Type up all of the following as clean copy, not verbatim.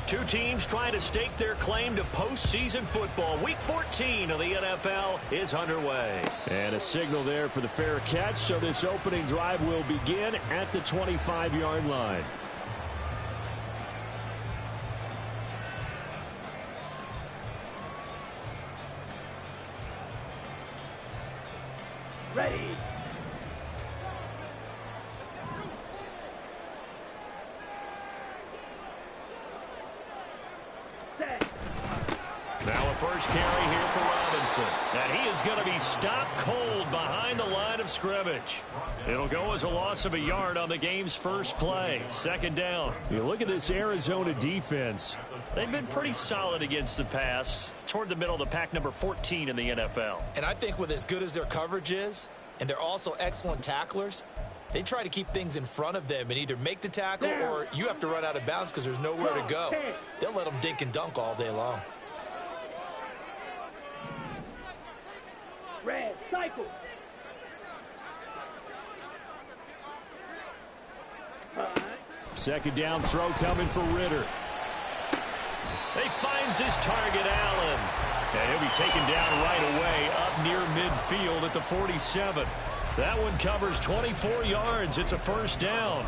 Two teams trying to stake their claim to postseason football. Week 14 of the NFL is underway. And a signal there for the fair catch, so this opening drive will begin at the 25-yard line. Ready. Now a first carry here for Robinson. And he is going to be stopped cold behind the line of scrimmage. It'll go as a loss of a yard on the game's first play. Second down. You look at this Arizona defense. They've been pretty solid against the pass. Toward the middle of the pack, number 14 in the NFL. And I think with as good as their coverage is, and they're also excellent tacklers, they try to keep things in front of them and either make the tackle or you have to run out of bounds because there's nowhere to go. They'll let them dink and dunk all day long. Red, cycle. Second down throw coming for Ritter. He finds his target, Allen. And he'll be taken down right away up near midfield at the 47. That one covers 24 yards. It's a first down.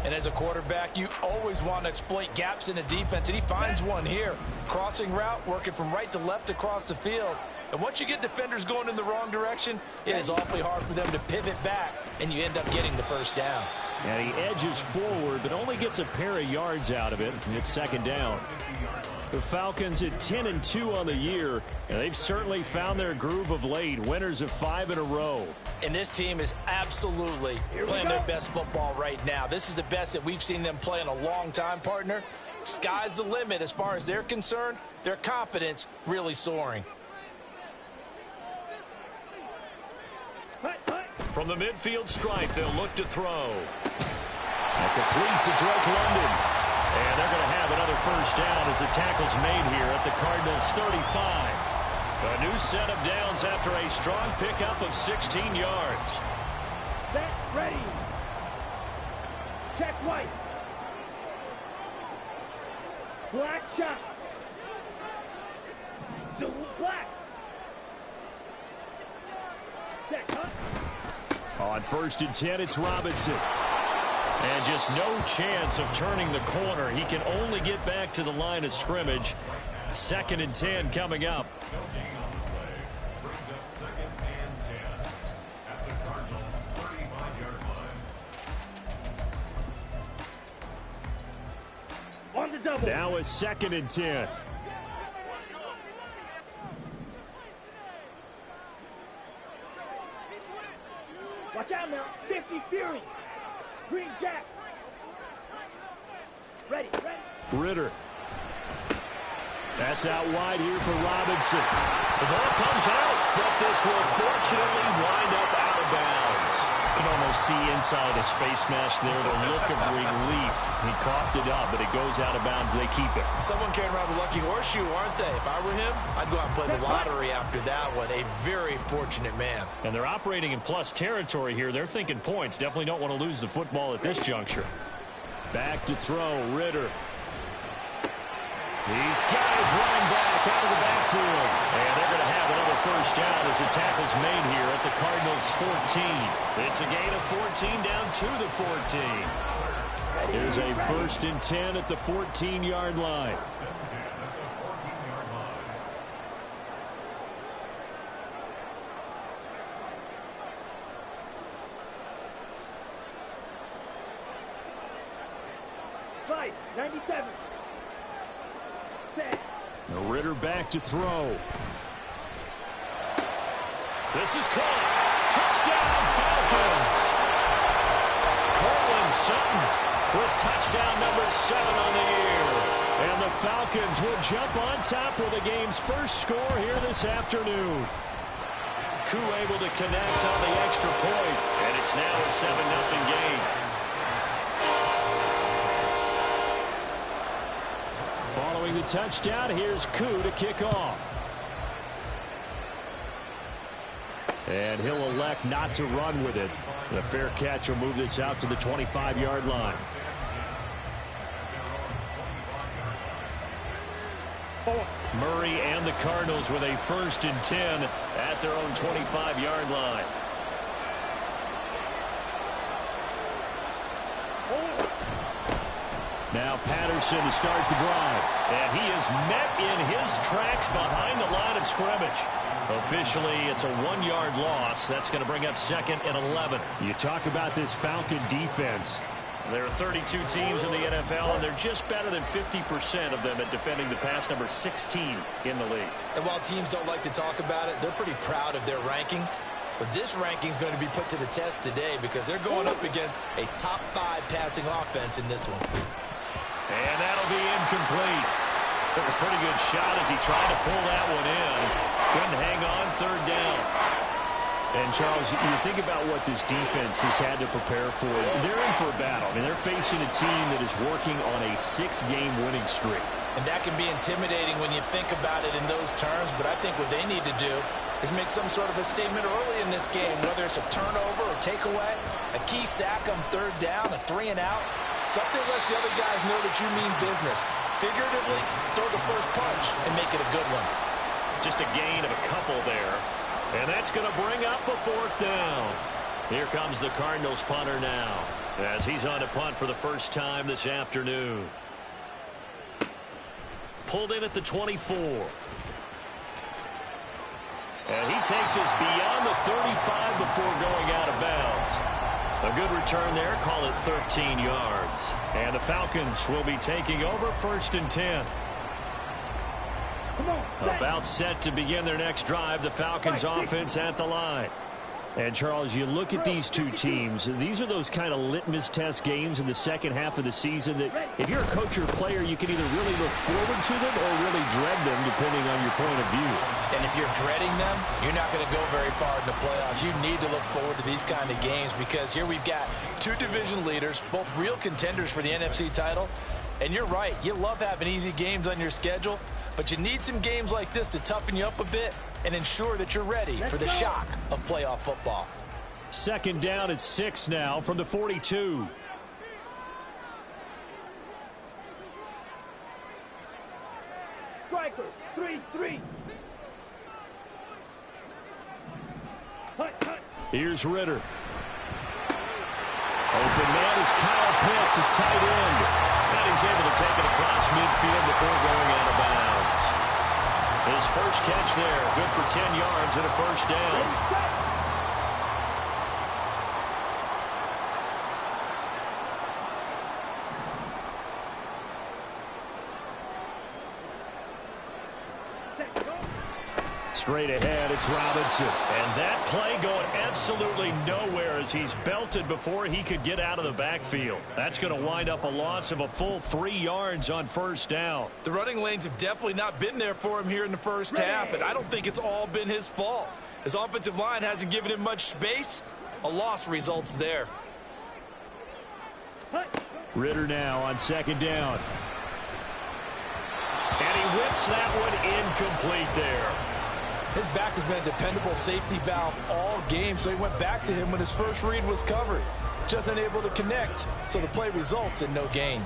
And as a quarterback, you always want to exploit gaps in the defense, and he finds one here. Crossing route, working from right to left across the field. And once you get defenders going in the wrong direction, it is awfully hard for them to pivot back, and you end up getting the first down. And he edges forward, but only gets a pair of yards out of it. And it's second down. The Falcons at 10-2 on the year, and they've certainly found their groove of late. Winners of 5 in a row. And this team is absolutely playing their best football right now. This is the best that we've seen them play in a long time, partner. Sky's the limit as far as they're concerned. Their confidence really soaring. From the midfield stripe, they'll look to throw. A complete to Drake London. And they're going to have another first down as the tackle's made here at the Cardinals' 35. A new set of downs after a strong pickup of 16 yards. Set, ready. Check white. Black shot. Black. Set, cut. On 1st and 10, it's Robinson. And just no chance of turning the corner. He can only get back to the line of scrimmage. 2nd and 10 coming up. On the double. Now a 2nd and 10. Watch out now. 50 Fury. Green Jack. Ready, ready. Ritter. That's out wide here for Robinson. The ball comes out, but this will fortunately wind up out of bounds. You can almost see inside his face mask there the look of relief. He coughed it up, but it goes out of bounds. They keep it. Someone carrying around the lucky horseshoe, aren't they? If I were him, I'd go out and play the lottery after that one. A very fortunate man. And they're operating in plus territory here. They're thinking points. Definitely don't want to lose the football at this juncture. Back to throw, Ritter. He's got his running back out of the backfield. And they're going to have another first down as the tackle's made here at the Cardinals' 14. It's a gain of 14 down to the 14. Here's a 1st and 10 at the 14-yard line. Fight, 97. Set. Ritter back to throw. This is caught. Touchdown, Falcons. Cortland Sutton with touchdown number 7 on the year. And the Falcons will jump on top with the game's first score here this afternoon. Koo able to connect on the extra point, and it's now a 7-0 game. Following the touchdown, here's Koo to kick off. And he'll elect not to run with it. The fair catch will move this out to the 25-yard line. Murray and the Cardinals with a 1st and 10 at their own 25-yard line. Now Patterson to start the drive. And he is met in his tracks behind the line of scrimmage. Officially, it's a 1-yard loss. That's going to bring up 2nd and 11. You talk about this Falcon defense. There are 32 teams in the NFL, and they're just better than 50% of them at defending the pass, number 16 in the league. And while teams don't like to talk about it, they're pretty proud of their rankings. But this ranking is going to be put to the test today because they're going up against a top 5 passing offense in this one. And that'll be incomplete. Took a pretty good shot as he tried to pull that one in. Couldn't hang on, 3rd down. And, Charles, you think about what this defense has had to prepare for. They're in for a battle. I mean, they're facing a team that is working on a 6-game winning streak. And that can be intimidating when you think about it in those terms. But I think what they need to do is make some sort of a statement early in this game, whether it's a turnover or takeaway, a key sack on 3rd down, a 3 and out. Something lets the other guys know that you mean business. Figuratively, throw the first punch and make it a good one. Just a gain of a couple there. And that's going to bring up a 4th down. Here comes the Cardinals punter now, as he's on to punt for the first time this afternoon. Pulled in at the 24. And he takes us beyond the 35 before going out of bounds. A good return there, call it 13 yards. And the Falcons will be taking over 1st and 10. About set to begin their next drive, the Falcons offense at the line. And, Charles, you look at these two teams, these are those kind of litmus test games in the second half of the season that if you're a coach or player, you can either really look forward to them or really dread them, depending on your point of view. And if you're dreading them, you're not going to go very far in the playoffs. You need to look forward to these kind of games because here we've got 2 division leaders, both real contenders for the NFC title. And you're right, you love having easy games on your schedule, but you need some games like this to toughen you up a bit and ensure that you're ready for the shock of playoff football. 2nd down at 6 now from the 42. Striker, 3-3. Here's Ritter. Open man is Kyle Pitts, his tight end. And he's able to take it across midfield before going out of bounds. His first catch there, good for 10 yards and a 1st down. Straight ahead, it's Robinson. And that play going absolutely nowhere as he's belted before he could get out of the backfield. That's going to wind up a loss of a full 3 yards on 1st down. The running lanes have definitely not been there for him here in the first half, and I don't think it's all been his fault. His offensive line hasn't given him much space. A loss results there. Ritter now on 2nd down. And he whips that one incomplete there. His back has been a dependable safety valve all game, so he went back to him when his first read was covered. Just unable to connect, so the play results in no gain.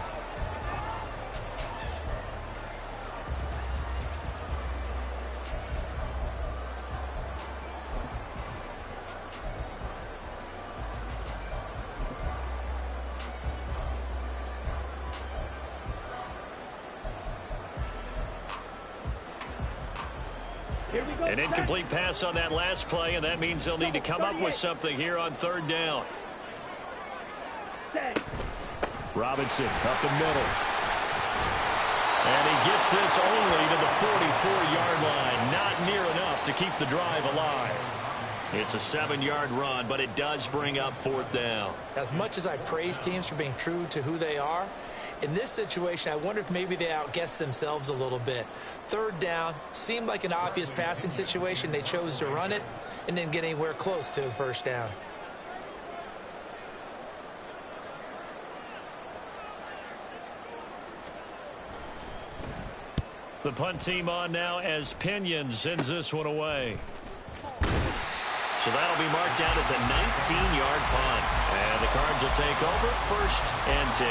An incomplete pass on that last play, and that means they'll need to come up with something here on 3rd down. Robinson up the middle. And he gets this only to the 44-yard line. Not near enough to keep the drive alive. It's a 7-yard run, but it does bring up 4th down. As much as I praise teams for being true to who they are, in this situation, I wonder if maybe they outguessed themselves a little bit. 3rd down seemed like an obvious passing situation. They chose to run it and didn't get anywhere close to the 1st down. The punt team on now as Pinion sends this one away. So that'll be marked down as a 19-yard punt. And the Cards will take over 1st and 10.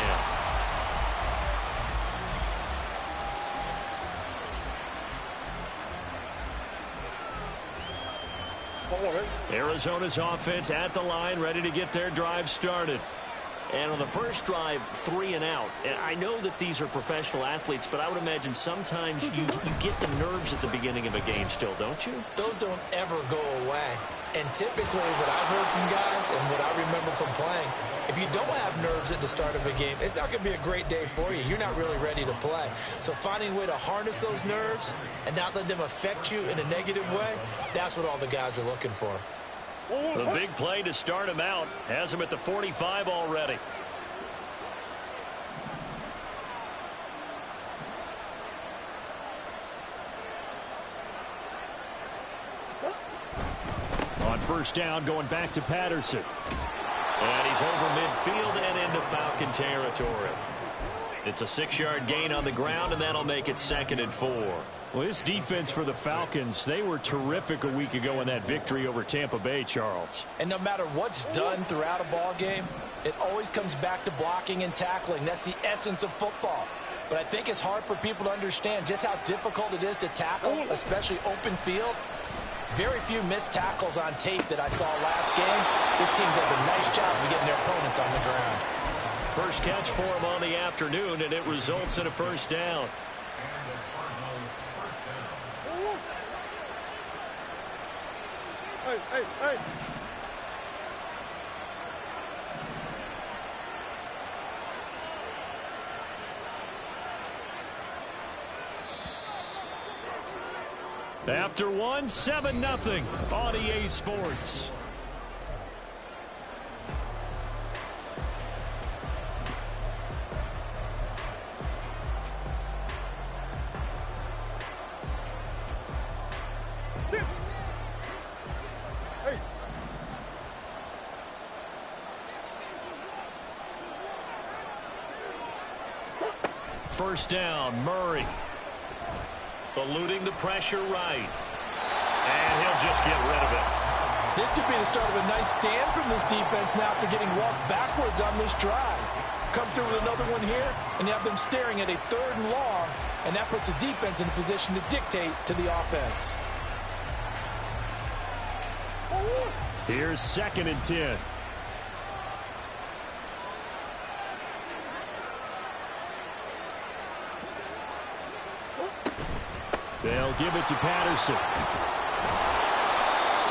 Arizona's offense at the line, ready to get their drive started. And on the first drive, 3 and out. And I know that these are professional athletes, but I would imagine sometimes you get the nerves at the beginning of a game still, don't you? Those don't ever go away. And typically what I've heard from guys and what I remember from playing, if you don't have nerves at the start of a game, it's not going to be a great day for you. You're not really ready to play. So finding a way to harness those nerves and not let them affect you in a negative way, that's what all the guys are looking for. The big play to start him out has him at the 45 already. On first down, going back to Patterson. And he's over midfield and into Falcon territory. It's a 6-yard gain on the ground, and that'll make it 2nd and 4. Well, this defense for the Falcons, they were terrific a week ago in that victory over Tampa Bay, Charles. And no matter what's done throughout a ball game, it always comes back to blocking and tackling. That's the essence of football. But I think it's hard for people to understand just how difficult it is to tackle, especially open field. Very few missed tackles on tape that I saw last game. This team does a nice job of getting their opponents on the ground. First catch for him on the afternoon, and it results in a first down. Hey. After one, 7-0 on EA Sports. First down, Murray. Eluding the pressure right. And he'll just get rid of it. This could be the start of a nice stand from this defense now after getting walked backwards on this drive. Come through with another one here, and you have them staring at a 3rd and long, and that puts the defense in a position to dictate to the offense. Here's 2nd and 10. They'll give it to Patterson.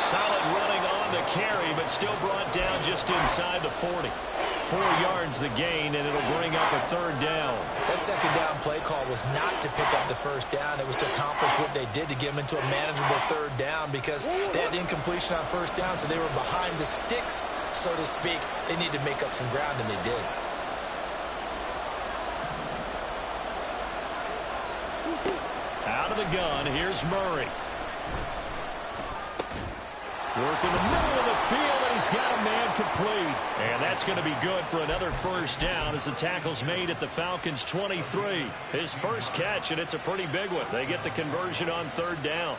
Solid running on the carry, but still brought down just inside the 40. 4 yards the gain, and it'll bring up a 3rd down. That 2nd down play call was not to pick up the first down. It was to accomplish what they did to get them into a manageable 3rd down because they had incompletion on first down, so they were behind the sticks, so to speak. They needed to make up some ground, and they did. Out of the gun, here's Murray. Working the middle of the field, and he's got a man complete. And that's going to be good for another first down as the tackle's made at the Falcons' 23. His first catch, and it's a pretty big one. They get the conversion on 3rd down.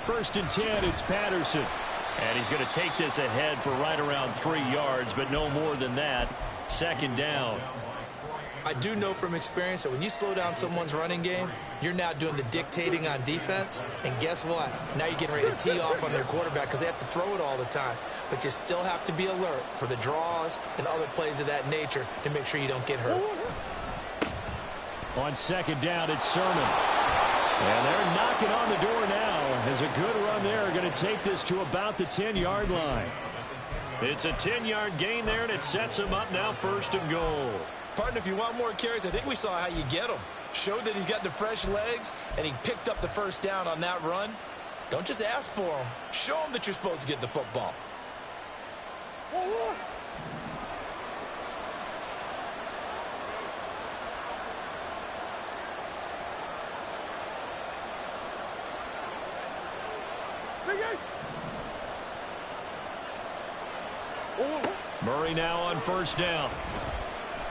First and 10, it's Patterson. And he's going to take this ahead for right around 3 yards, but no more than that. 2nd down. I do know from experience that when you slow down someone's running game, you're now doing the dictating on defense. And guess what? Now you're getting ready to tee off on their quarterback because they have to throw it all the time. But you still have to be alert for the draws and other plays of that nature to make sure you don't get hurt. On 2nd down, it's Sermon. And they're knocking on the door now as a good run there are going to take this to about the 10-yard line. It's a 10-yard gain there, and it sets him up now 1st and goal. Partner, if you want more carries, I think we saw how you get him. Showed that he's got the fresh legs, and he picked up the first down on that run. Don't just ask for him. Show him that you're supposed to get the football. Murray now on first down.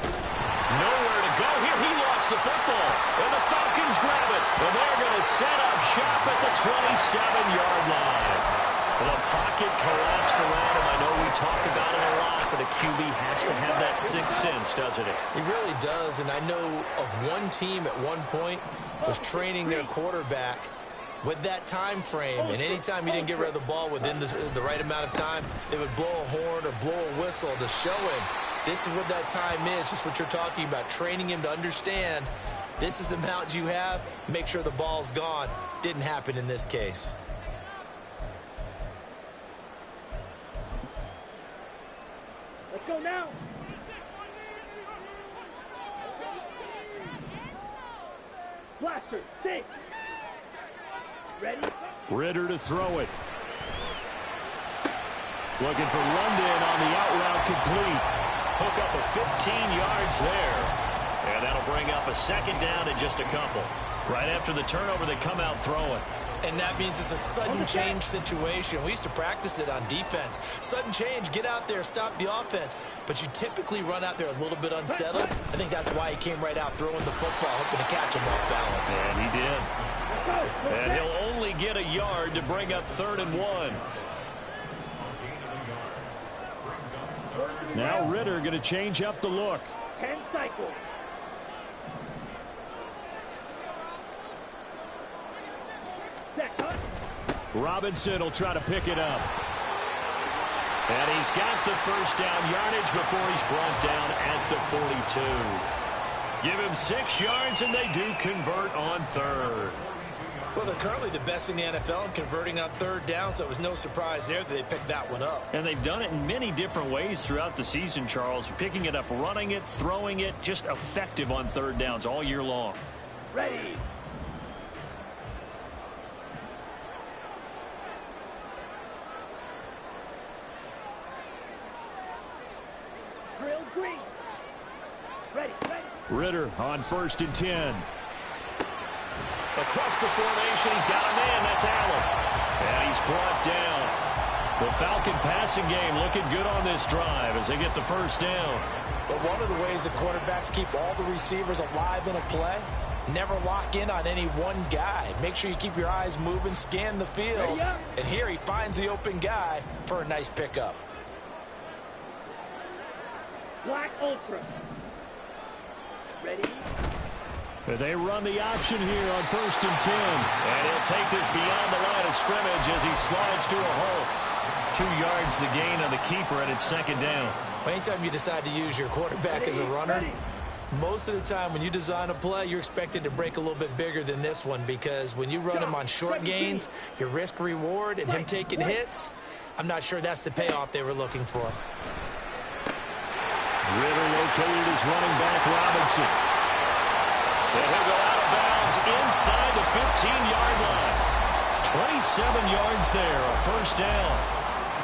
Nowhere to go here. He lost the football. And the Falcons grab it. And they're going to set up shop at the 27-yard line. The pocket collapsed around him. I know we talk about it a lot, but a QB has to have that sixth sense, doesn't it? He really does, and I know of one team at one point was training their quarterback with that time frame, and anytime he didn't get rid of the ball within the right amount of time, they would blow a horn or blow a whistle to show him this is what that time is, just what you're talking about, training him to understand this is the amount you have, make sure the ball's gone. Didn't happen in this case. Let's go now. Blaster, 6. Ready? Ridder to throw it. Looking for London on the out route, complete. Hook up a 15 yards there. And that'll bring up a second down in just a couple. Right after the turnover, they come out throwing. And that means it's a sudden change situation. We used to practice it on defense. Sudden change, get out there, stop the offense. But you typically run out there a little bit unsettled. I think that's why he came right out throwing the football, hoping to catch him off balance. And he did. And he'll only get a yard to bring up 3rd and 1. Now Ridder going to change up the look. 10 cycles. Robinson will try to pick it up. And he's got the first down yardage before he's brought down at the 42. Give him 6 yards, and they do convert on 3rd. Well, they're currently the best in the NFL in converting on 3rd down, so it was no surprise there that they picked that one up. And they've done it in many different ways throughout the season, Charles. Picking it up, running it, throwing it, just effective on 3rd downs all year long. Ready. Drill green. Ready. Ridder on 1st and 10. Across the formation, he's got a man. That's Allen. And he's brought down. The Falcon passing game looking good on this drive as they get the first down. But one of the ways the quarterbacks keep all the receivers alive in a play, never lock in on any one guy. Make sure you keep your eyes moving, scan the field. And here he finds the open guy for a nice pickup. Black Ultra. Ready. They run the option here on 1st and 10. And he'll take this beyond the line of scrimmage as he slides to a hole. 2 yards the gain on the keeper, and it's 2nd down. Anytime you decide to use your quarterback as a runner, most of the time when you design a play, you're expected to break a little bit bigger than this one, because when you run him on short gains, your risk reward and him taking hits, I'm not sure that's the payoff they were looking for. Ridder located his running back, Robinson. And he'll go out of bounds inside the 15-yard line. 27 yards there, a first down.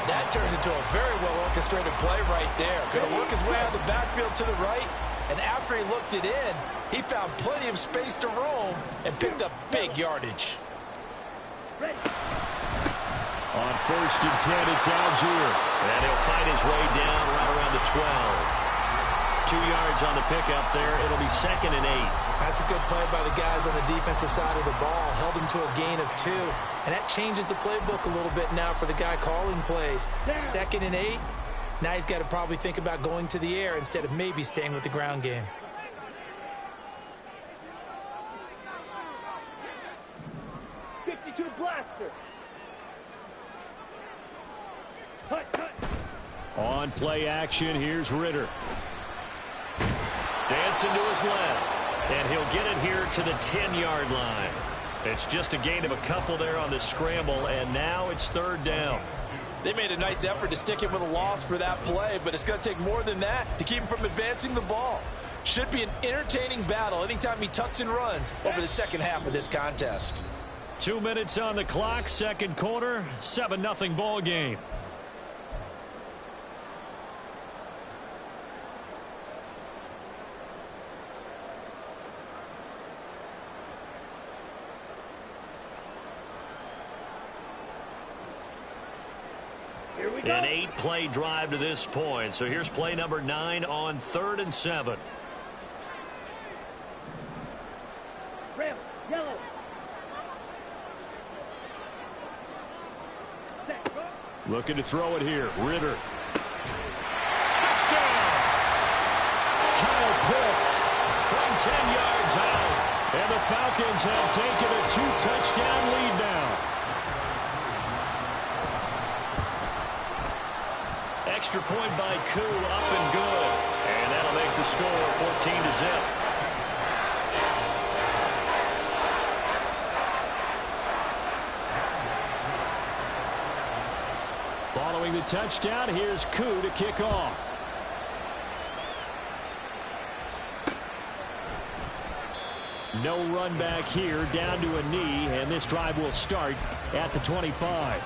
That turned into a very well-orchestrated play right there. Going to work his way out of the backfield to the right, and after he looked it in, he found plenty of space to roam and picked up big yardage. On 1st and 10, it's Algier. And he'll fight his way down right around the 12. 2 yards on the pickup there. It'll be 2nd and 8. That's a good play by the guys on the defensive side of the ball. Held him to a gain of 2. And that changes the playbook a little bit now for the guy calling plays. 2nd and 8. Now he's got to probably think about going to the air instead of maybe staying with the ground game. Blaster. Cut. On play action, here's Ridder. Dancing to his left, and he'll get it here to the 10-yard line. It's just a gain of a couple there on the scramble, and now it's 3rd down. They made a nice effort to stick him with a loss for that play, but it's going to take more than that to keep him from advancing the ball. Should be an entertaining battle anytime he tucks and runs over the second half of this contest. 2 minutes on the clock, second quarter, 7-0 ball game. An 8-play drive to this point. So here's play number 9 on 3rd and 7. Ram, yellow. Looking to throw it here. Ritter. Touchdown! Kyle Pitts from 10 yards out. And the Falcons have taken a 2-touchdown lead now. Extra point by Koo, up and good. And that'll make the score 14-0. Following the touchdown, here's Koo to kick off. No run back here, down to a knee, and this drive will start at the 25.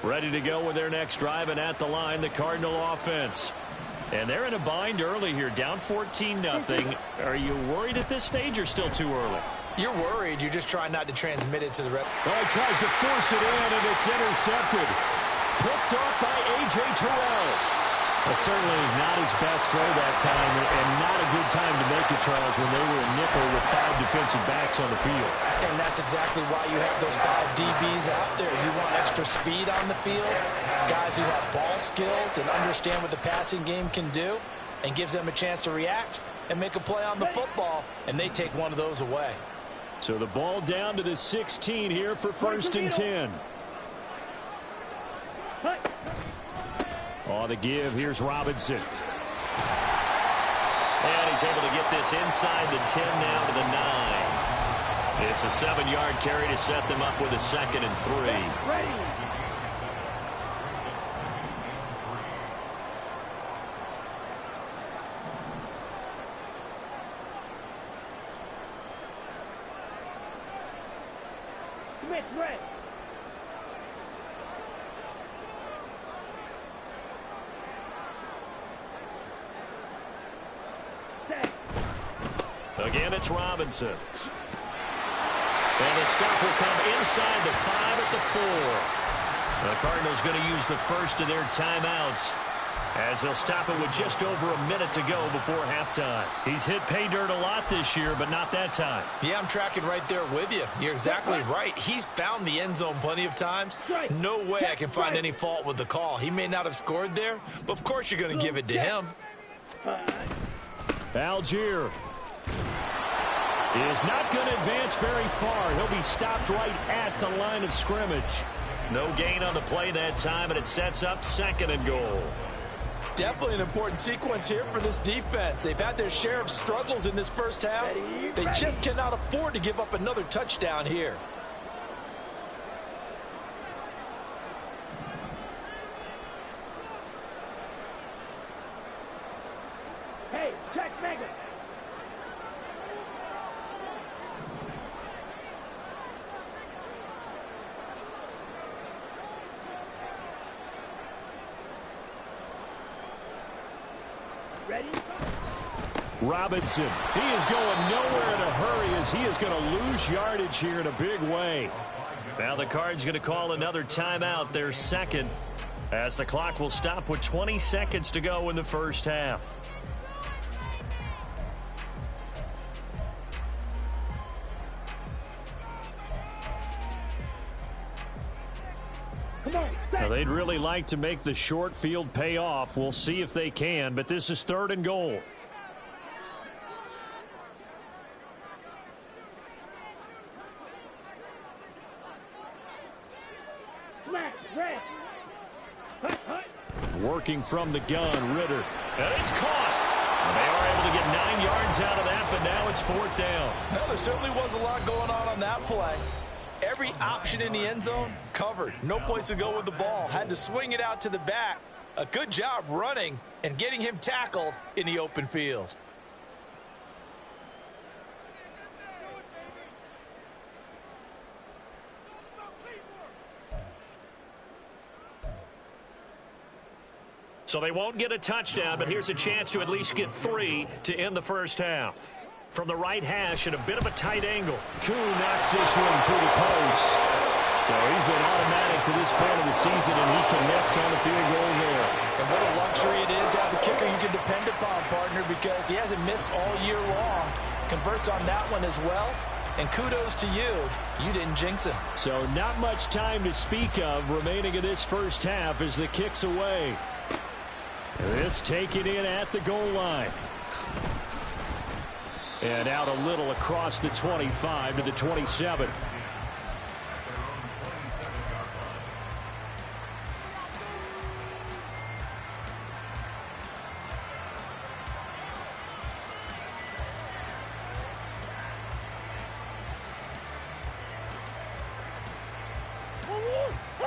Ready to go with their next drive, and at the line, the Cardinal offense. And they're in a bind early here, down 14-0. Are you worried at this stage or still too early? You're worried. You're just trying not to transmit it to the rest. Well, he tries to force it in, and it's intercepted. Picked off by A.J. Terrell. Well, certainly not his best throw that time, and not a good time to make it, Charles, when they were a nickel with 5 defensive backs on the field. And that's exactly why you have those 5 DBs out there. You want extra speed on the field, guys who have ball skills and understand what the passing game can do, and gives them a chance to react and make a play on the football, and they take one of those away. So the ball down to the 16 here for 1st and 10. On the give, here's Robinson. And he's able to get this inside the 10 now to the 9. It's a 7-yard carry to set them up with a 2nd and 3. Smith, red. Again, it's Robinson. And the stop will come inside the 5 at the 4. The Cardinals going to use the first of their timeouts as they'll stop it with just over a minute to go before halftime. He's hit pay dirt a lot this year, but not that time. Yeah, I'm tracking right there with you. You're exactly right. He's found the end zone plenty of times. No way I can find any fault with the call. He may not have scored there, but of course you're going to give it to him. Algier is not going to advance very far. He'll be stopped right at the line of scrimmage. No gain on the play that time, and it sets up 2nd and goal. Definitely an important sequence here for this defense. They've had their share of struggles in this first half. They just cannot afford to give up another touchdown here. Hey, check Megan. Ready? Robinson, he is going nowhere in a hurry as he is going to lose yardage here in a big way. Now the Cards going to call another timeout, their 2nd, as the clock will stop with 20 seconds to go in the first half. Come on, Now, they'd really like to make the short field pay off. We'll see if they can, but this is 3rd and goal. smash, red. Hut, hut. Working from the gun, Ritter. And it's caught. They are able to get 9 yards out of that, but now it's 4th down. Well, there certainly was a lot going on that play. Every option in the end zone covered. No place to go with the ball. Had to swing it out to the back. A good job running and getting him tackled in the open field. So they won't get a touchdown, but here's a chance to at least get 3 to end the first half. From the right hash at a bit of a tight angle. Koo knocks this one through the post. So he's been automatic to this point of the season, and he connects on the field goal there. And what a luxury it is to have a kicker you can depend upon, partner, because he hasn't missed all year long. Converts on that one as well. And kudos to you. You didn't jinx him. So not much time to speak of remaining in this first half as the kick's away. This taken in at the goal line. And out a little across the 25 to the 27.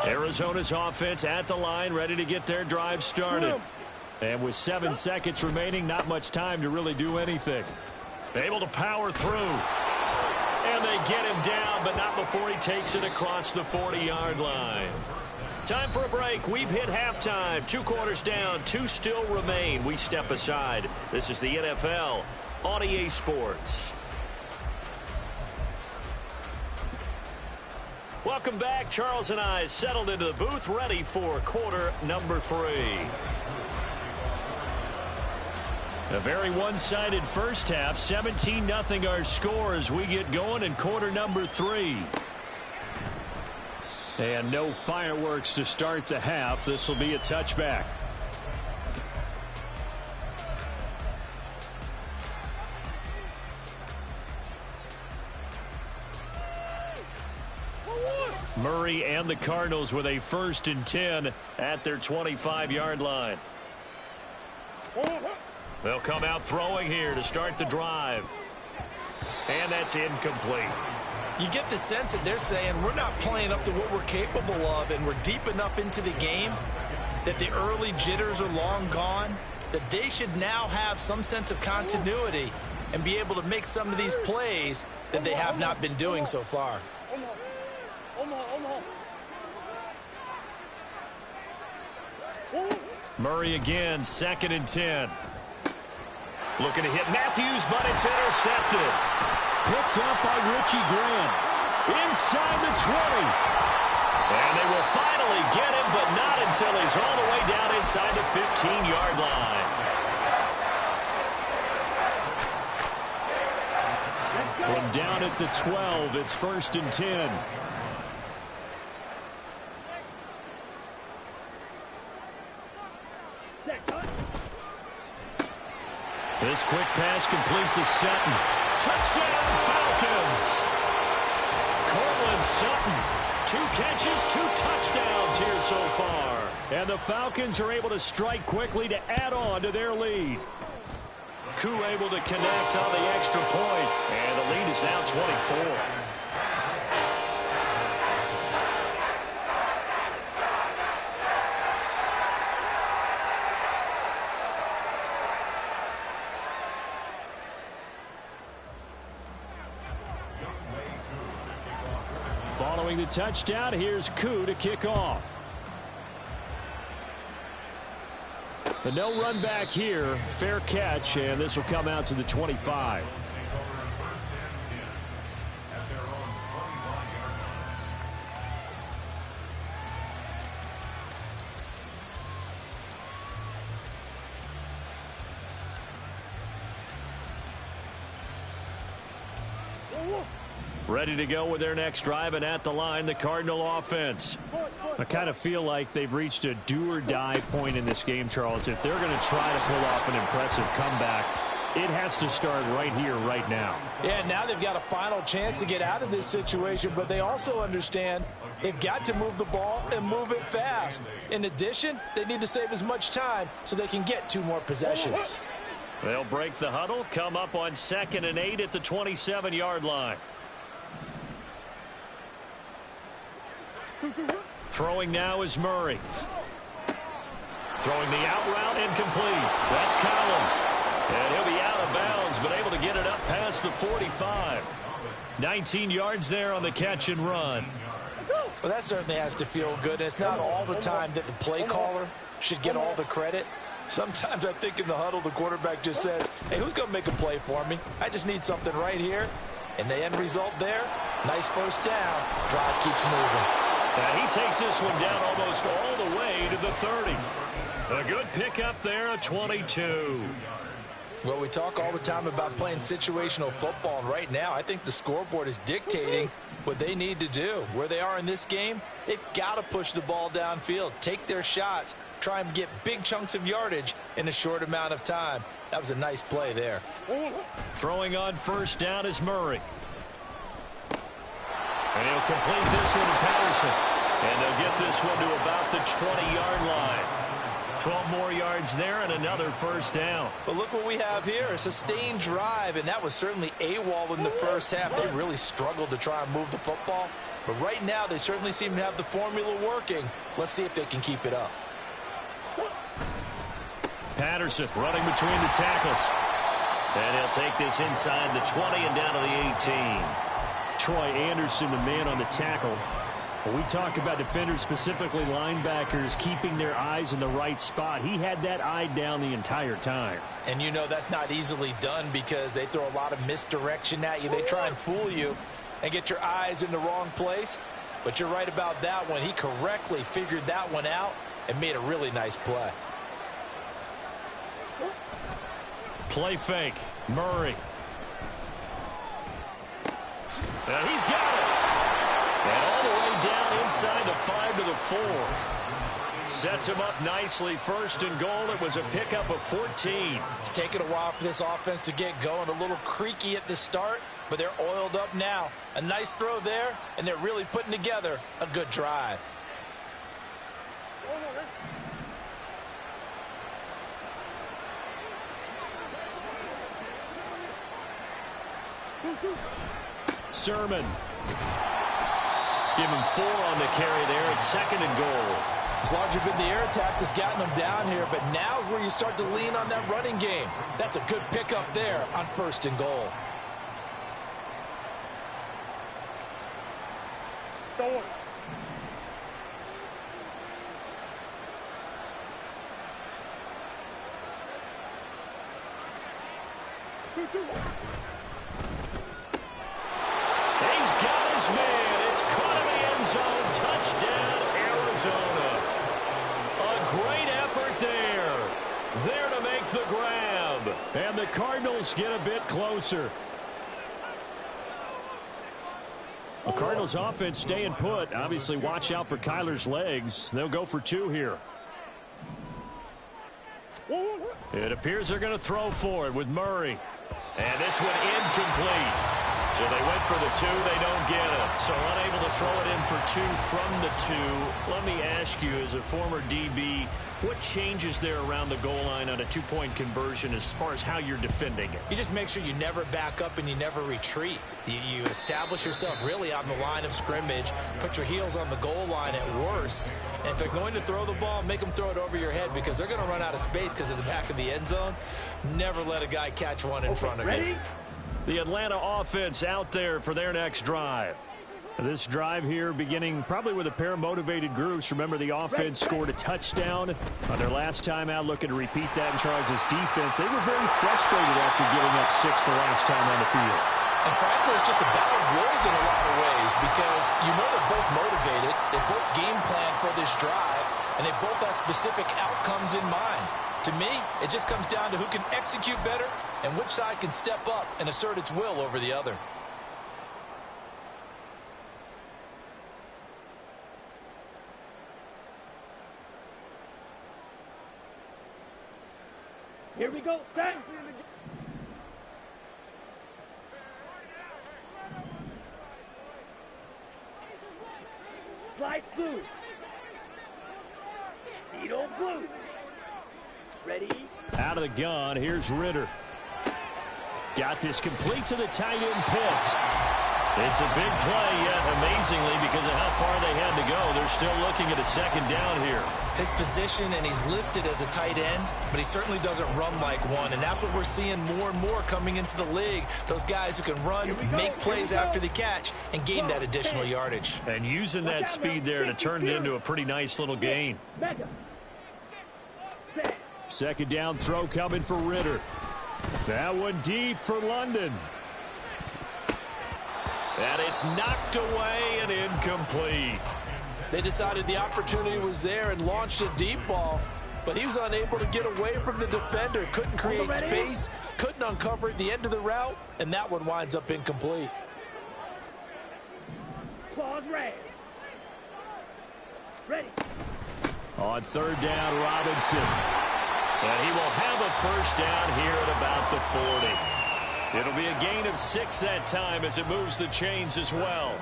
Arizona's offense at the line, ready to get their drive started. And with 7 seconds remaining, not much time to really do anything. Able to power through. And they get him down, but not before he takes it across the 40-yard line. Time for a break. We've hit halftime. 2 quarters down, 2 still remain. We step aside. This is the NFL on EA Sports. Welcome back. Charles and I settled into the booth, ready for quarter number 3. A very one-sided first half. 17-0 our score as we get going in quarter number 3. And no fireworks to start the half. This will be a touchback. Murray and the Cardinals with a 1st and 10 at their 25-yard line. They'll come out throwing here to start the drive. And that's incomplete. You get the sense that they're saying we're not playing up to what we're capable of, and we're deep enough into the game that the early jitters are long gone, that they should now have some sense of continuity and be able to make some of these plays that they have not been doing so far. Murray again, 2nd and 10. Looking to hit Matthews, but it's intercepted. Picked up by Richie Grant. Inside the 20. And they will finally get him, but not until he's all the way down inside the 15-yard line. From down at the 12, it's 1st and 10. This quick pass complete to Sutton. Touchdown, Falcons! Cortland Sutton. 2 catches, 2 touchdowns here so far. And the Falcons are able to strike quickly to add on to their lead. Koo able to connect on the extra point. And the lead is now 24. Following the touchdown, here's Koo to kick off. The no run back here, fair catch, and this will come out to the 25. Ready to go with their next drive, and at the line, the Cardinal offense. I kind of feel like they've reached a do-or-die point in this game, Charles. If they're going to try to pull off an impressive comeback, it has to start right here, right now. Yeah, now they've got a final chance to get out of this situation, but they also understand they've got to move the ball and move it fast. In addition, they need to save as much time so they can get 2 more possessions. They'll break the huddle, come up on 2nd and 8 at the 27-yard line. Throwing now is Murray. Throwing the out route incomplete. That's Collins. And he'll be out of bounds, but able to get it up past the 45. 19 yards there on the catch and run. Well, that certainly has to feel good. It's not all the time that the play caller should get all the credit. Sometimes I think in the huddle, the quarterback just says, hey, who's going to make a play for me? I just need something right here. And the end result there, nice first down. Drive keeps moving. And he takes this one down almost all the way to the 30. A good pickup there, a 22. Well, we talk all the time about playing situational football, and right now I think the scoreboard is dictating what they need to do. Where they are in this game, they've got to push the ball downfield, take their shots, try and get big chunks of yardage in a short amount of time. That was a nice play there. Throwing on first down is Murray. And he'll complete this one to Patterson. And they'll get this one to about the 20-yard line. 12 more yards there and another first down. But look what we have here, a sustained drive, and that was certainly AWOL in the first half. They really struggled to try and move the football. But right now, they certainly seem to have the formula working. Let's see if they can keep it up. Patterson running between the tackles. And he'll take this inside the 20 and down to the 18. Troy Anderson, the man on the tackle. When we talk about defenders, specifically linebackers, keeping their eyes in the right spot, he had that eye down the entire time. And you know that's not easily done because they throw a lot of misdirection at you. They try and fool you and get your eyes in the wrong place. But you're right about that one. He correctly figured that one out and made a really nice play. Play fake. Murray. And he's got it. And all the way down inside the 5 to the 4. Sets him up nicely. First and goal. It was a pickup of 14. It's taken a while for this offense to get going. A little creaky at the start, but they're oiled up now. A nice throw there, and they're really putting together a good drive. Sermon. Give him 4 on the carry there. It's second and goal. It's largely been the air attack that's gotten them down here, but now is where you start to lean on that running game. That's a good pickup there on first and goal. He's got his man. It's caught in the end zone. Touchdown, Arizona. A great effort there. There to make the grab. And the Cardinals get a bit closer. The Cardinals offense staying put. Obviously, watch out for Kyler's legs. They'll go for 2 here. It appears they're going to throw for it with Murray. And this one incomplete. So they went for the 2. They don't get it. So unable to throw it in for 2 from the 2. Let me ask you, as a former DB, what changes there around the goal line on a 2-point conversion as far as how you're defending it? You just make sure you never back up and you never retreat. You establish yourself really on the line of scrimmage, put your heels on the goal line at worst. And if they're going to throw the ball, make them throw it over your head because they're going to run out of space because of the back of the end zone. Never let a guy catch one in front of you. The Atlanta offense out there for their next drive. This drive here beginning probably with a pair of motivated groups. Remember, the offense scored a touchdown on their last time out, looking to repeat that in Charles' defense. They were very frustrated after giving up 6 the last time on the field. And frankly, it's just a battle of wills in a lot of ways because you know they're both motivated. They both game plan for this drive, and they both have specific outcomes in mind. To me, it just comes down to who can execute better and which side can step up and assert its will over the other. Here we go, set. Slide blue. Speedo blue. Ready? Out of the gun, here's Ritter. Got this complete to the tight end Pitts. It's a big play, yet amazingly, because of how far they had to go, they're still looking at a second down here. His position, and he's listed as a tight end, but he certainly doesn't run like one, and that's what we're seeing more and more coming into the league. Those guys who can run, make plays after the catch, and gain that additional yardage. And using that speed there to turn it into a pretty nice little gain. Second down throw coming for Ritter. That one deep for London. And it's knocked away and incomplete. They decided the opportunity was there and launched a deep ball, but he was unable to get away from the defender. Couldn't create space, couldn't uncover at the end of the route, and that one winds up incomplete. Claws red. Ready. On third down, Robinson. And he will have a first down here at about the 40. It'll be a gain of 6 that time as it moves the chains as well.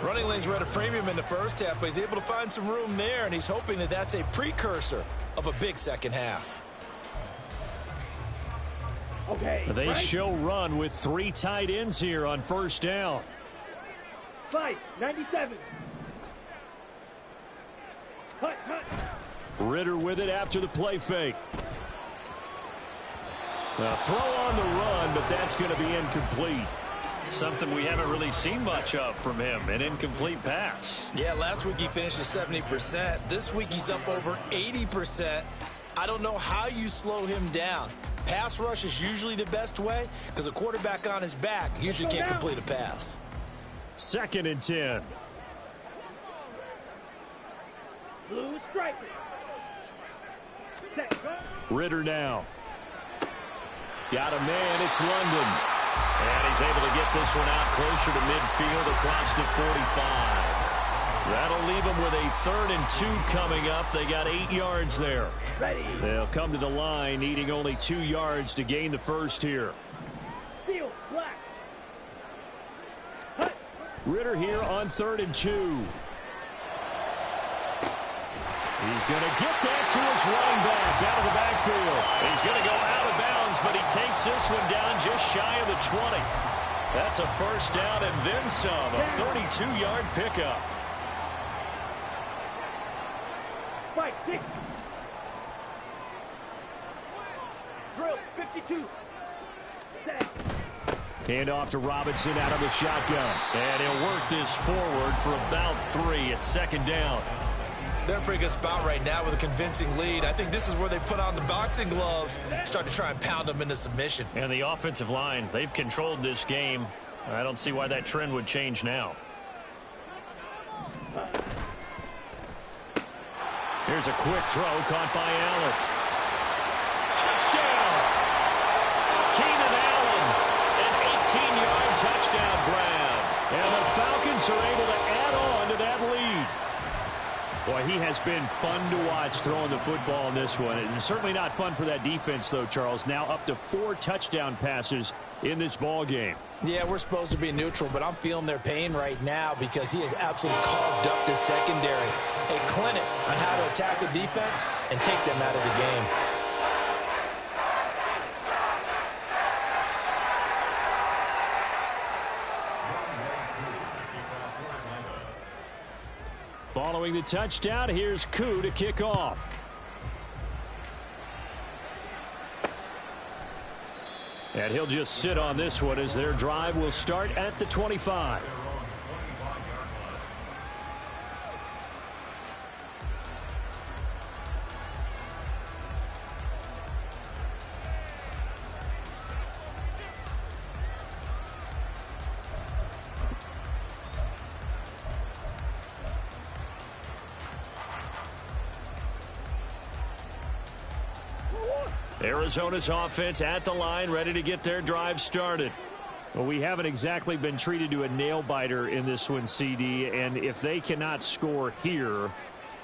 Running lanes were at a premium in the first half, but he's able to find some room there, and he's hoping that that's a precursor of a big second half. Okay. They show run with 3 tight ends here on first down. 5-97. Hut. Ritter with it after the play fake. Now throw on the run, but that's going to be incomplete. Something we haven't really seen much of from him, an incomplete pass. Yeah, last week he finished at 70%. This week he's up over 80%. I don't know how you slow him down. Pass rush is usually the best way because a quarterback on his back usually can't complete a pass. 2nd and 10. Blue stripe. Ritter now. Got a man, it's London. And he's able to get this one out closer to midfield across the 45. That'll leave them with a 3rd and 2 coming up. They got 8 yards there. Ready. They'll come to the line, needing only 2 yards to gain the first here. Steel, black. Hut. Ritter here on 3rd and 2. He's going to get that to his running back out of the backfield. He's going to go out of bounds, but he takes this one down just shy of the 20. That's a first down and then some, a 32-yard pickup. 5-6. Drill, 52. Set. Hand off to Robinson out of the shotgun. And he'll work this forward for about 3 at 2nd down. They're in a pretty good spot right now with a convincing lead. I think this is where they put on the boxing gloves, start to try and pound them into submission. And the offensive line, they've controlled this game. I don't see why that trend would change now. Here's a quick throw caught by Allen. Touchdown! Keenan Allen, an 18-yard touchdown grab. And the Falcons are able to add on to that lead. Boy, he has been fun to watch throwing the football in this one. It's certainly not fun for that defense, though, Charles. Now up to 4 touchdown passes in this ball game. Yeah, we're supposed to be neutral, but I'm feeling their pain right now because he has absolutely carved up the secondary. A clinic on how to attack a defense and take them out of the game. Following the touchdown, here's Koo to kick off. And he'll just sit on this one as their drive will start at the 25. Arizona's offense at the line, ready to get their drive started. Well, we haven't exactly been treated to a nail-biter in this one, CD, and if they cannot score here,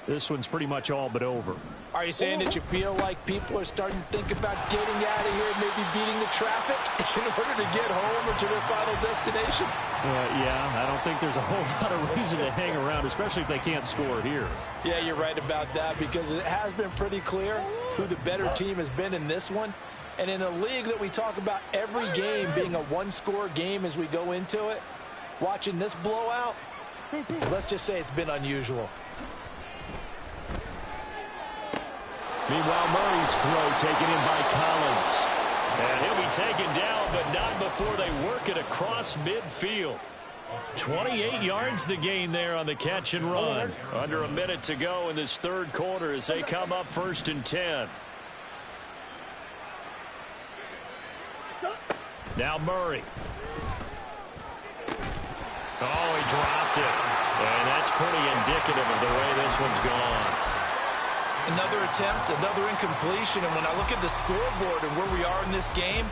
this one's pretty much all but over. Are you saying that you feel like people are starting to think about getting out of here, maybe beating the traffic in order to get home or to their final destination? Yeah, I don't think there's a whole lot of reason to hang around, especially if they can't score here. Yeah, you're right about that because it has been pretty clear who the better team has been in this one. And in a league that we talk about every game being a one-score game as we go into it, watching this blowout, let's just say it's been unusual. Meanwhile, Murray's throw taken in by Collins. And he'll be taken down, but not before they work it across midfield. 28 yards the gain there on the catch and run. Under a minute to go in this third quarter as they come up 1st and 10. Now Murray. Oh, he dropped it. And that's pretty indicative of the way this one's gone. Another attempt, another incompletion, and when I look at the scoreboard and where we are in this game,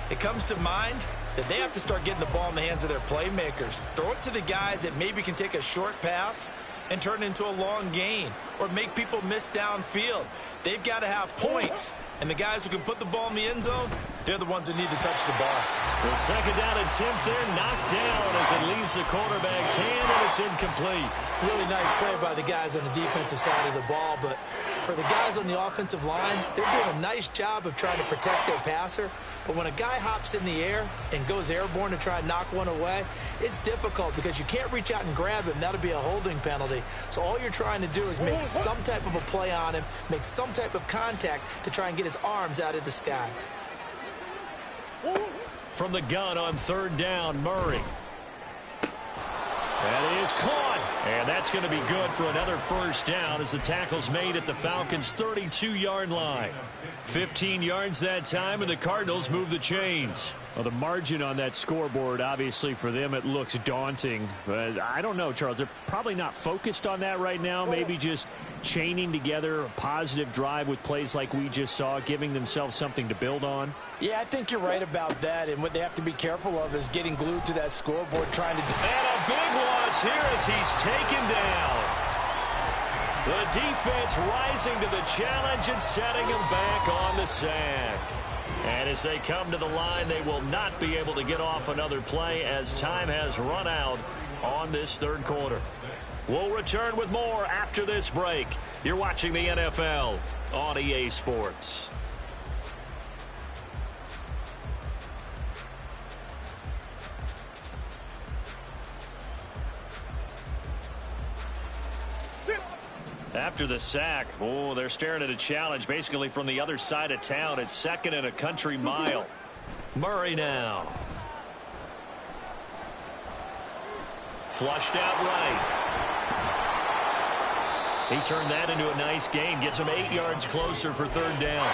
it comes to mind that they have to start getting the ball in the hands of their playmakers. Throw it to the guys that maybe can take a short pass and turn it into a long gain or make people miss downfield. They've got to have points, and the guys who can put the ball in the end zone, they're the ones that need to touch the ball. The second down attempt there knocked down as it leaves the quarterback's hand, and it's incomplete. Really nice play by the guys on the defensive side of the ball, but for the guys on the offensive line, they're doing a nice job of trying to protect their passer. But when a guy hops in the air and goes airborne to try and knock one away, it's difficult because you can't reach out and grab him. That'll be a holding penalty. So all you're trying to do is make some type of a play on him, make some type of contact to try and get his arms out of the sky. From the gun on third down, Murray. That is caught. And that's going to be good for another first down as the tackle's made at the Falcons' 32-yard line. 15 yards that time, and the Cardinals move the chains. Well, the margin on that scoreboard, obviously, for them, it looks daunting. But I don't know, Charles. They're probably not focused on that right now. Maybe just chaining together a positive drive with plays like we just saw, giving themselves something to build on. Yeah, I think you're right about that. And what they have to be careful of is getting glued to that scoreboard, trying to... And a big loss here as he's taken down. The defense rising to the challenge and setting him back on the sack. And as they come to the line, they will not be able to get off another play as time has run out on this third quarter. We'll return with more after this break. You're watching the NFL on EA Sports. After the sack, they're staring at a challenge basically from the other side of town. It's second and a country mile. Murray now. Flushed out right. He turned that into a nice gain. Gets him 8 yards closer for third down.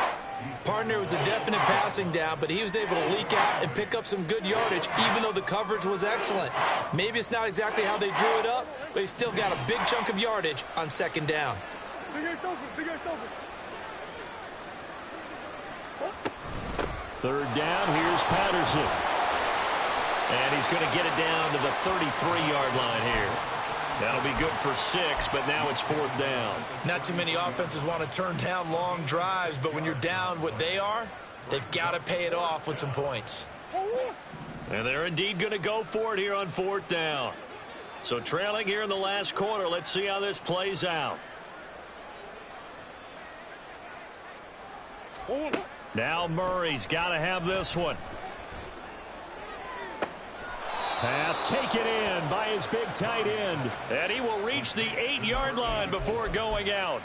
Partner was a definite passing down, but he was able to leak out and pick up some good yardage, even though the coverage was excellent. Maybe it's not exactly how they drew it up, but he still got a big chunk of yardage on second down. Third down, here's Patterson. And he's going to get it down to the 33-yard line here. That'll be good for 6, but now it's fourth down. Not too many offenses want to turn down long drives, but when you're down what they are, they've got to pay it off with some points. And they're indeed going to go for it here on fourth down. So trailing here in the last quarter, let's see how this plays out. Now Murray's got to have this one. Pass taken in by his big tight end. And he will reach the 8-yard line before going out.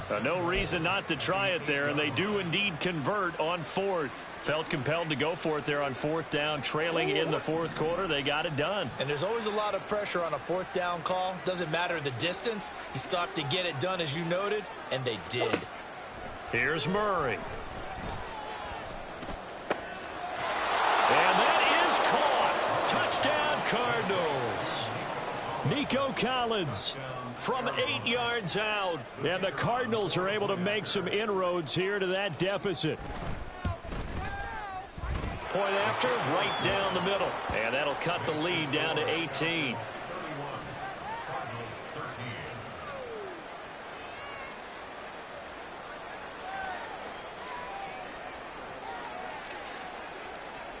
So no reason not to try it there, and they do indeed convert on fourth. Felt compelled to go for it there on fourth down, trailing in the fourth quarter. They got it done. And there's always a lot of pressure on a fourth down call. Doesn't matter the distance. You still have to get it done, as you noted, and they did. Here's Murray. And that is caught. Touchdown, Cardinals. Nico Collins from 8 yards out. And the Cardinals are able to make some inroads here to that deficit. Point after, right down the middle. And that'll cut the lead down to 18.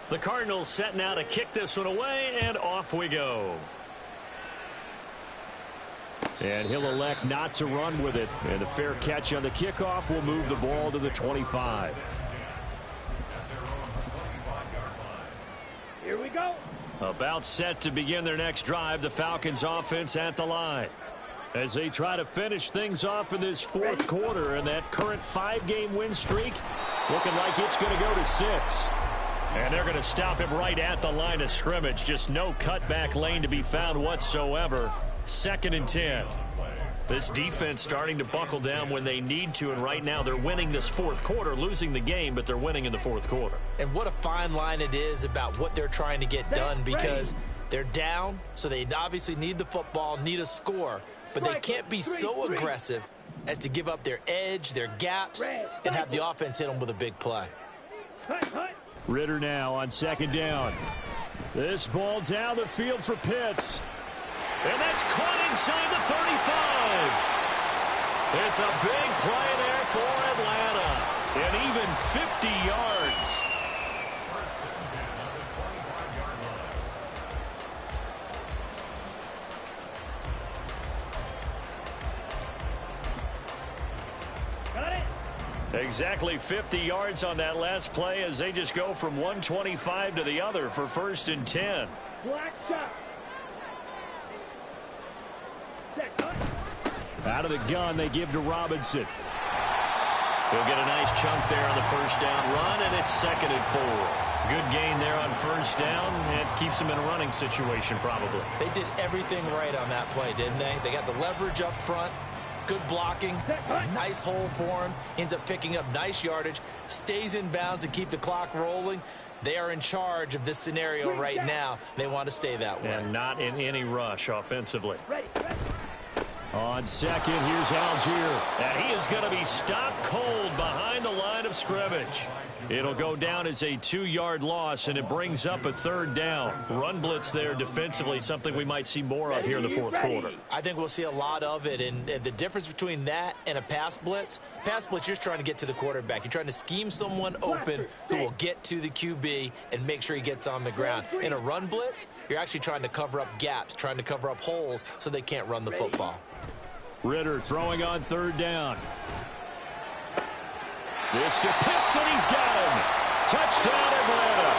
The Cardinals setting out to kick this one away, and off we go. And he'll elect not to run with it. And the fair catch on the kickoff will move the ball to the 25. Here we go. About set to begin their next drive, the Falcons offense at the line. As they try to finish things off in this fourth quarter, and that current 5-game win streak looking like it's going to go to 6. And they're going to stop him right at the line of scrimmage. Just no cutback lane to be found whatsoever. 2nd and 10. This defense starting to buckle down when they need to, and right now they're winning this fourth quarter, losing the game, but they're winning in the fourth quarter. And what a fine line it is about what they're trying to get done, because They're down, so they obviously need the football, need a score, but they can't be so aggressive as to give up their edge, their gaps, and have the offense hit them with a big play. Ridder now on second down. This ball down the field for Pitts. And that's caught inside the 35. It's a big play there for Atlanta. And even 50 yards. Exactly 50 yards on that last play as they just go from 125 to the other for 1st and 10. Out of the gun, they give to Robinson. He'll get a nice chunk there on the first down run, and it's 2nd and 4. Good gain there on first down. It keeps them in a running situation probably. They did everything right on that play, didn't they? They got the leverage up front. Good blocking, nice hole for him, ends up picking up nice yardage, stays in bounds to keep the clock rolling. They are in charge of this scenario right now. They want to stay that way. And not in any rush offensively. On second, here's Algier. And he is going to be stopped cold behind the line of scrimmage. It'll go down as a 2-yard loss, and it brings up a 3rd down. Run blitz there defensively, something we might see more of here in the 4th quarter. I think we'll see a lot of it, and the difference between that and a pass blitz, you're just trying to get to the quarterback. You're trying to scheme someone open who will get to the QB and make sure he gets on the ground. In a run blitz, you're actually trying to cover up gaps, trying to cover up holes so they can't run the football. Ridder throwing on 3rd down. This to Pitts, and he's got him. Touchdown, Atlanta.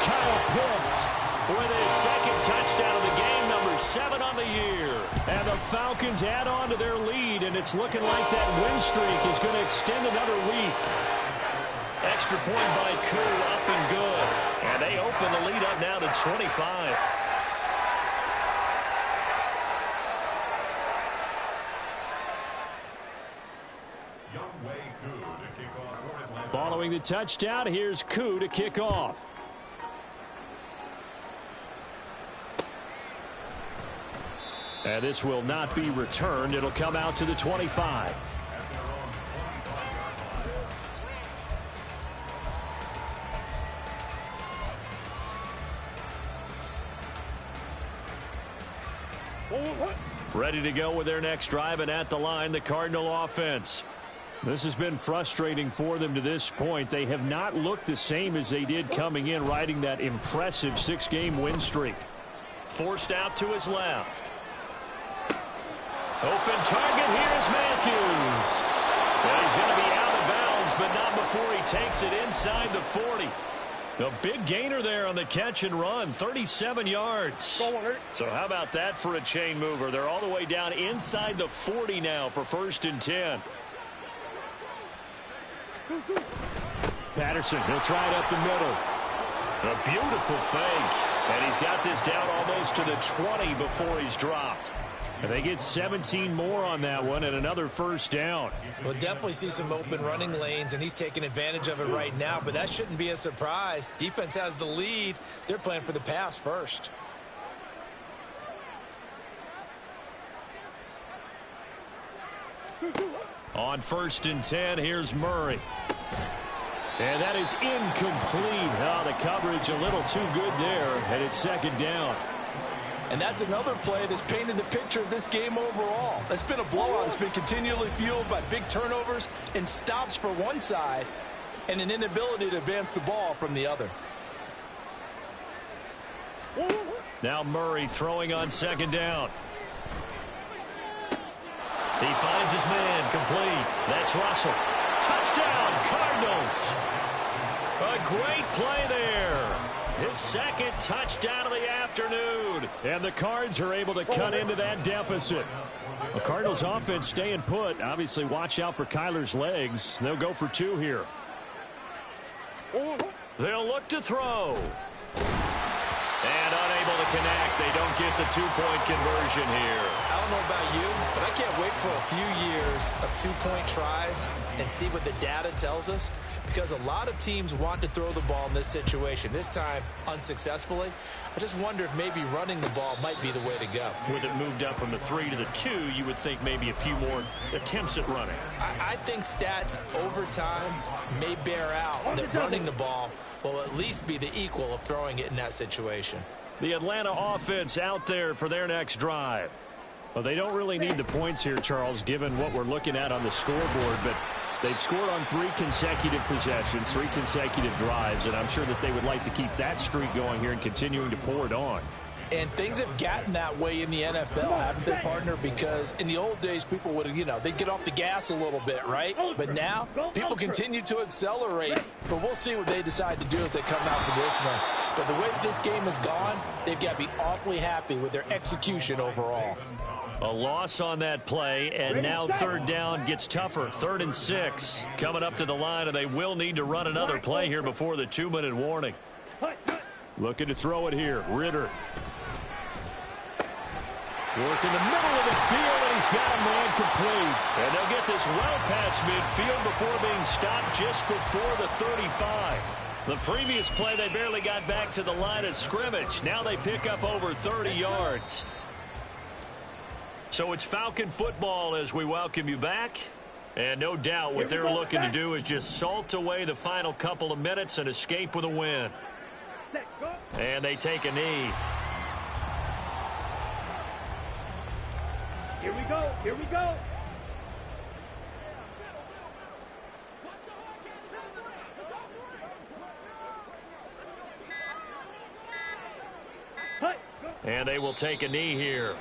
Kyle Pitts with his 2nd touchdown of the game, number 7 on the year. And the Falcons add on to their lead, and it's looking like that win streak is going to extend another week. Extra point by Koo, up and good. And they open the lead up now to 25. Following the touchdown, here's Koo to kick off. And this will not be returned. It'll come out to the 25. Ready to go with their next drive, and at the line, the Cardinal offense. This has been frustrating for them to this point. They have not looked the same as they did coming in, riding that impressive 6-game win streak. Forced out to his left. Open target, here's Matthews. And he's going to be out of bounds, but not before he takes it inside the 40. A big gainer there on the catch and run, 37 yards. So how about that for a chain mover? They're all the way down inside the 40 now for 1st and 10. Patterson, he'll try it up the middle. A beautiful fake. And he's got this down almost to the 20 before he's dropped. And they get 17 more on that one and another 1st down. We'll definitely see some open running lanes, and he's taking advantage of it right now, but that shouldn't be a surprise. Defense has the lead. They're playing for the pass first. On 1st and 10, here's Murray. And that is incomplete. Oh, the coverage a little too good there, and it's 2nd down. And that's another play that's painted the picture of this game overall. It's been a blowout. It's been continually fueled by big turnovers and stops for one side and an inability to advance the ball from the other. Now Murray throwing on 2nd down. He finds his man, complete. That's Russell. Touchdown, Cardinals. A great play there. His 2nd touchdown of the afternoon. And the Cards are able to cut into that deficit. The Cardinals offense staying put. Obviously, watch out for Kyler's legs. They'll go for 2 here. They'll look to throw. And unable to connect. They don't get the two-point conversion here. I don't know about you, but I can't wait for a few years of two-point tries and see what the data tells us, because a lot of teams want to throw the ball in this situation, this time unsuccessfully. I just wonder if maybe running the ball might be the way to go. With it moved up from the 3 to the 2, you would think maybe a few more attempts at running. I think stats over time may bear out that running the ball will at least be the equal of throwing it in that situation. The Atlanta offense out there for their next drive. Well, they don't really need the points here, Charles, given what we're looking at on the scoreboard, but they've scored on 3 consecutive possessions, 3 consecutive drives, and I'm sure that they would like to keep that streak going here and continuing to pour it on. And things have gotten that way in the NFL, haven't they, partner? Because in the old days, people would, they'd get off the gas a little bit, right? But now, people continue to accelerate. But we'll see what they decide to do as they come out for this one. But the way that this game has gone, they've got to be awfully happy with their execution overall. A loss on that play, and now third down gets tougher. 3rd and 6. Coming up to the line, and they will need to run another play here before the 2-minute warning. Looking to throw it here. Ritter. Work in the middle of the field, and he's got a man complete. And they'll get this well past midfield before being stopped just before the 35. The previous play, they barely got back to the line of scrimmage. Now they pick up over 30 yards. So it's Falcon football as we welcome you back. And no doubt what they're looking to do is just salt away the final couple of minutes and escape with a win. And they take a knee. Here we go. Here we go. And they will take a knee here.